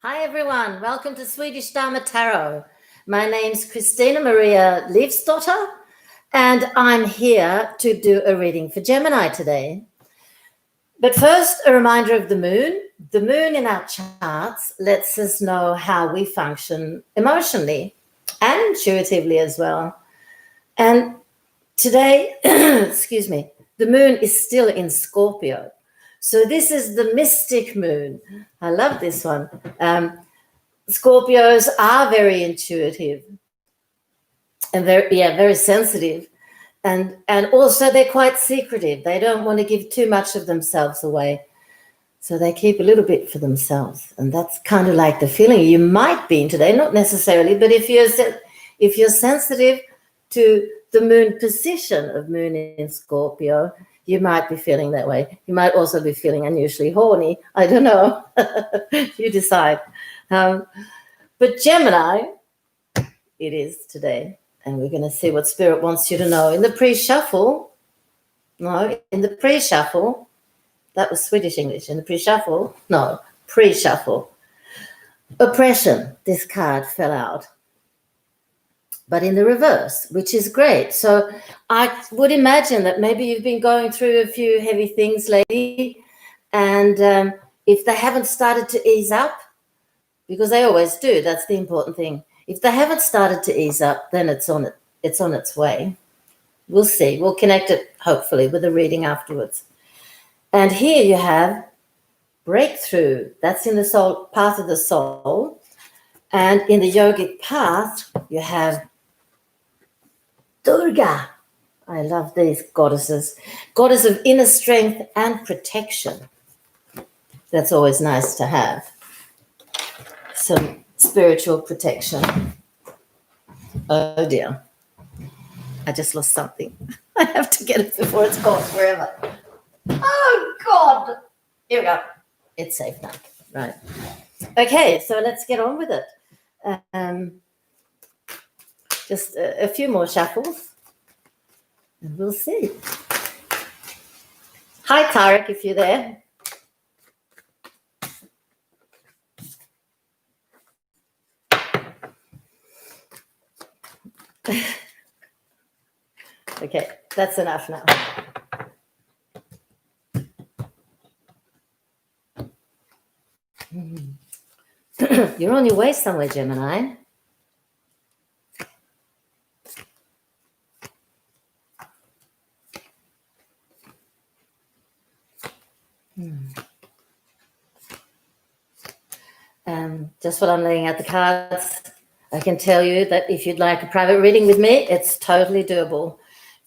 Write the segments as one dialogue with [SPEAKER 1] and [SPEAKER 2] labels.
[SPEAKER 1] Hi everyone, welcome to Swedish Dharma Tarot. My name's christinamarialeifsdotter and I'm here to do a reading for Gemini today. But first, a reminder of the moon. The moon in our charts lets us know how we function emotionally and intuitively as well. And today, excuse me, the moon is still in Scorpio. So this is the mystic moon. I love this one. Scorpios are very intuitive and very sensitive. And also they're quite secretive. They don't want to give too much of themselves away. So they keep a little bit for themselves. And that's kind of like the feeling you might be in today, not necessarily, but if you're sensitive to the moon position of moon in Scorpio, you might be feeling that way. You might also be feeling unusually horny. I don't know. You decide. But Gemini, it is today. And we're going to see what Spirit wants you to know. In the pre-shuffle, that was Swedish English. In the pre-shuffle, oppression, this card fell out. But in the reverse, which is great. So I would imagine that maybe you've been going through a few heavy things lately, and if they haven't started to ease up, because they always do, that's the important thing. If they haven't started to ease up, then it's on its way. We'll see. We'll connect it, hopefully, with a reading afterwards. And here you have breakthrough. That's in the soul, path of the soul. And in the yogic path, you have Durga. I love these goddesses. Goddess of inner strength and protection. That's always nice to have. Some spiritual protection. Oh dear. I just lost something. I have to get it before it's gone forever. Oh God. Here we go. It's safe now. Right. Okay, so let's get on with it. Just a few more shuffles and we'll see. Hi, Tarek, if you're there. Okay, that's enough now. You're on your way somewhere, Gemini. Just while I'm laying out the cards, I can tell you that if you'd like a private reading with me, it's totally doable.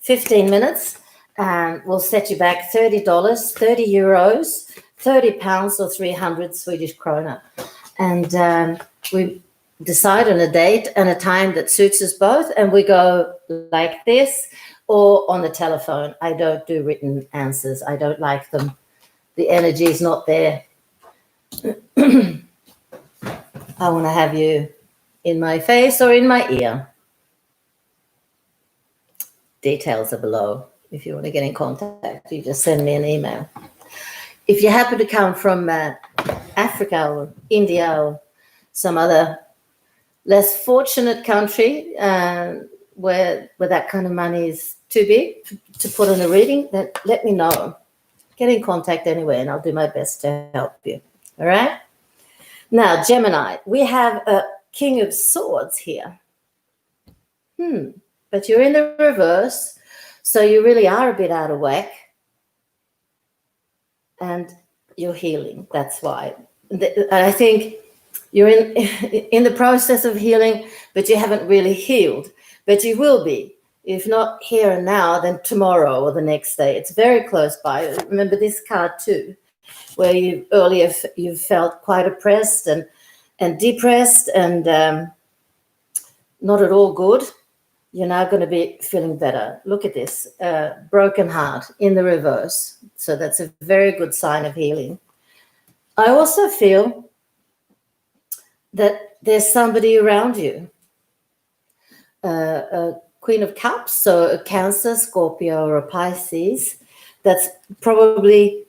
[SPEAKER 1] 15 minutes, we'll set you back $30, 30 euros, 30 pounds or 300 Swedish krona. And we decide on a date and a time that suits us both, and we go like this or on the telephone. I don't do written answers. I don't like them. The energy is not there. I want to have you in my face or in my ear. Details are below. If you want to get in contact, you just send me an email. If you happen to come from Africa or India or some other less fortunate country where that kind of money is too big to put on a reading, then let me know. Get in contact anyway, and I'll do my best to help you. All right? Now, Gemini, we have a King of Swords here. But you're in the reverse, so you really are a bit out of whack. And you're healing, that's why. I think you're in the process of healing, but you haven't really healed. But you will be. If not here and now, then tomorrow or the next day. It's very close by. Remember this card too, where you've felt quite oppressed and depressed and not at all good. You're now going to be feeling better. Look at this, broken heart in the reverse. So that's a very good sign of healing. I also feel that there's somebody around you, a Queen of Cups, so a Cancer, Scorpio, or a Pisces, that's probably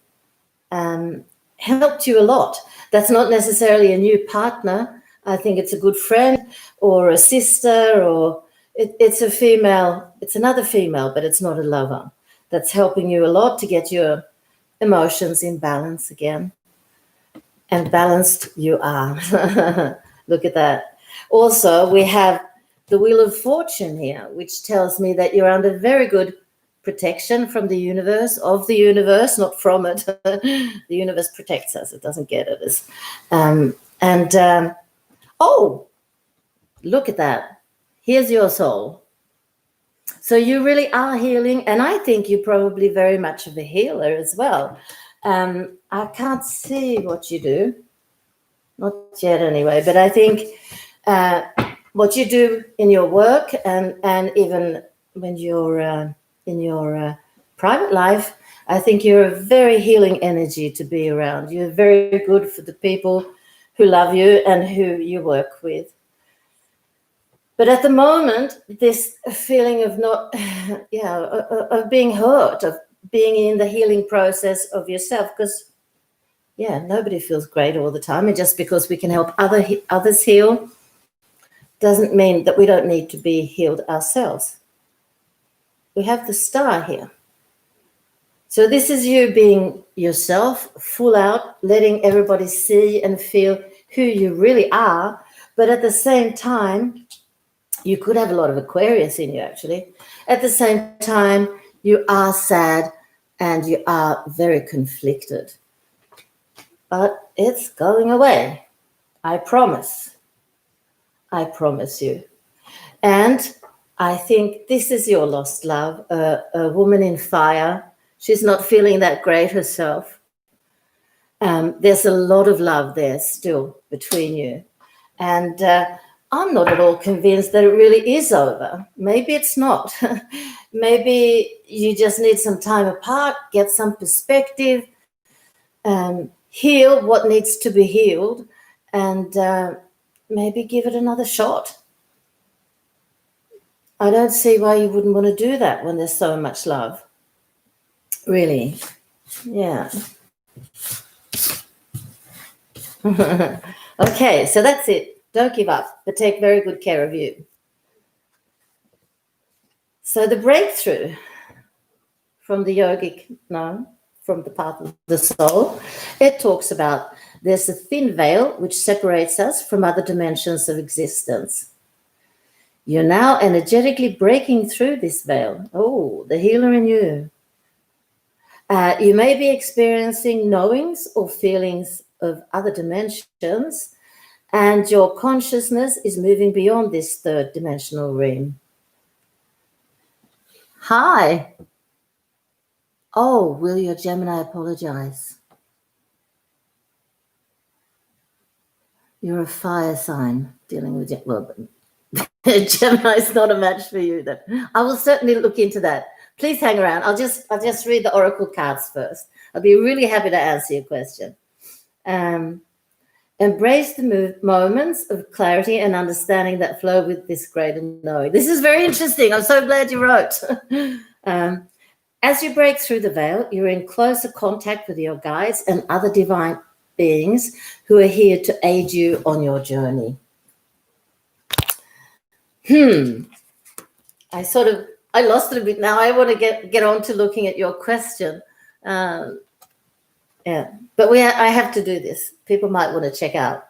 [SPEAKER 1] helped you a lot. That's not necessarily a new partner. I think it's a good friend or a sister, or it's a female, it's another female, but it's not a lover. That's helping you a lot to get your emotions in balance again. And balanced you are. Look at that. Also, we have the Wheel of Fortune here, which tells me that you're under very good protection from the universe, of the universe, not from it. The universe protects us. It doesn't get at us. Oh, look at that. Here's your soul. So you really are healing, and I think you're probably very much of a healer as well. I can't see what you do, not yet anyway, but I think what you do in your work and even when you're in your private life, I think you're a very healing energy to be around. You're very good for the people who love you and who you work with. But at the moment, this feeling of not, of being hurt, of being in the healing process of yourself, because, nobody feels great all the time. And just because we can help others heal doesn't mean that we don't need to be healed ourselves. We have the star here. So this is you being yourself, full out, letting everybody see and feel who you really are. But at the same time, you could have a lot of Aquarius in you, actually. At the same time, you are sad and you are very conflicted. But it's going away. I promise. I promise you. And I think this is your lost love, a woman in fire. She's not feeling that great herself. There's a lot of love there still between you. And I'm not at all convinced that it really is over. Maybe it's not. Maybe you just need some time apart, get some perspective, heal what needs to be healed, and maybe give it another shot. I don't see why you wouldn't want to do that when there's so much love. Really. Yeah. Okay, so that's it. Don't give up, but take very good care of you. So the breakthrough from the from the path of the soul, it talks about there's a thin veil which separates us from other dimensions of existence. You're now energetically breaking through this veil. Oh, the healer in you. You may be experiencing knowings or feelings of other dimensions, and your consciousness is moving beyond this third dimensional realm. Hi. Oh, will your Gemini apologize? You're a fire sign dealing with Gemini is not a match for you. Then I will certainly look into that. Please hang around. I'll just read the oracle cards first. I'll be really happy to answer your question. Embrace the moments of clarity and understanding that flow with this greater knowing. This is very interesting. I'm so glad you wrote. As you break through the veil, you're in closer contact with your guides and other divine beings who are here to aid you on your journey. I lost it a bit. Now I want to get on to looking at your question. But I have to do this. People might want to check out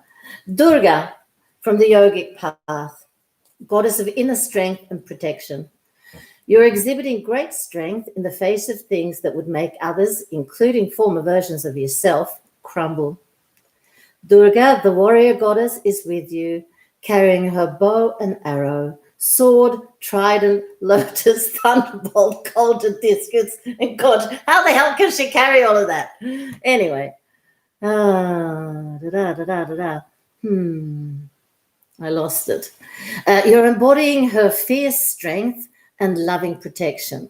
[SPEAKER 1] Durga from the yogic path, goddess of inner strength and protection. You're exhibiting great strength in the face of things that would make others, including former versions of yourself, crumble. Durga, the warrior goddess, is with you, carrying her bow and arrow, sword, trident, lotus, thunderbolt, golden discus, and God, how the hell can she carry all of that? Anyway. I lost it. You're embodying her fierce strength and loving protection.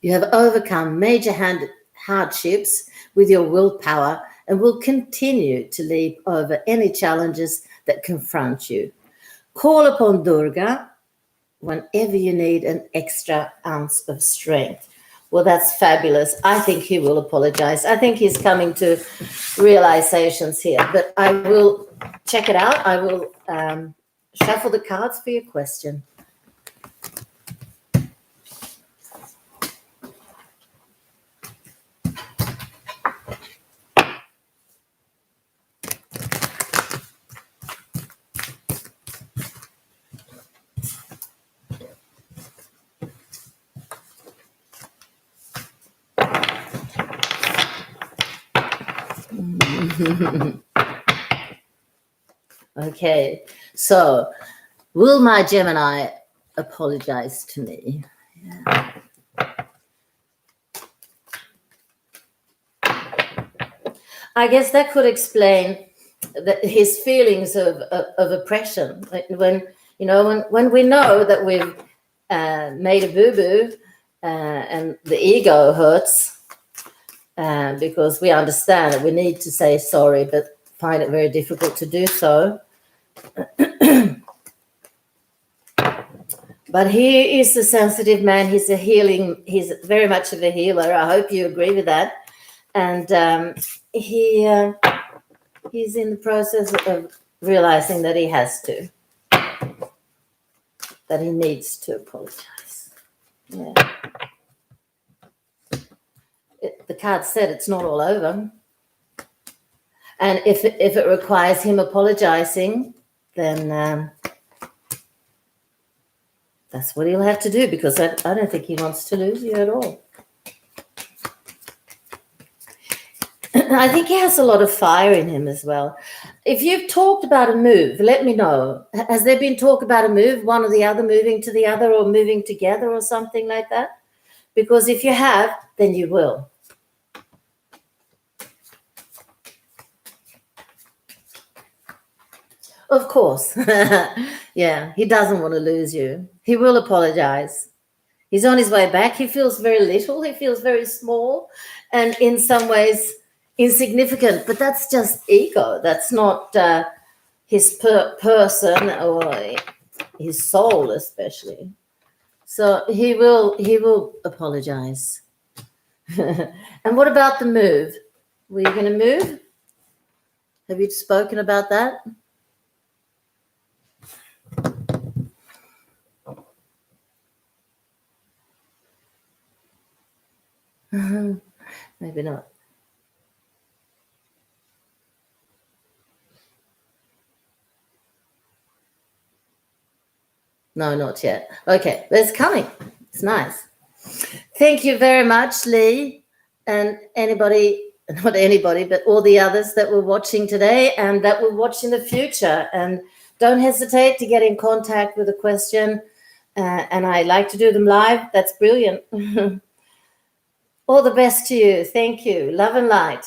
[SPEAKER 1] You have overcome major hardships with your willpower and will continue to leap over any challenges that confront you. Call upon Durga whenever you need an extra ounce of strength. Well, that's fabulous. I think he will apologize. I think he's coming to realizations here, but I will check it out. I will shuffle the cards for your question. Okay, so will my Gemini apologize to me? Yeah. I guess that could explain his feelings of oppression. When we know that we've made a boo-boo and the ego hurts because we understand that we need to say sorry, but find it very difficult to do so. But he is a sensitive man. He's very much of a healer. I hope you agree with that. And he's in the process of realizing that he has to, that he needs to apologize. Yeah. The card said it's not all over. And if it requires him apologizing, then that's what he'll have to do, because I don't think he wants to lose you at all. I think he has a lot of fire in him as well. If you've talked about a move, let me know. Has there been talk about a move, one or the other moving to the other, or moving together or something like that? Because if you have, then you will. Of course. Yeah, he doesn't want to lose you. He will apologize. He's on his way back. He feels very little. He feels very small and in some ways insignificant. But that's just ego. That's not his person or his soul especially. So he will apologize. And what about the move? Were you going to move? Have you spoken about that? Maybe not. No, not yet. Okay, but it's coming. It's nice. Thank you very much, Lee, and not anybody, but all the others that were watching today and that will watch in the future. And don't hesitate to get in contact with a question. And I like to do them live. That's brilliant. All the best to you. Thank you. Love and light.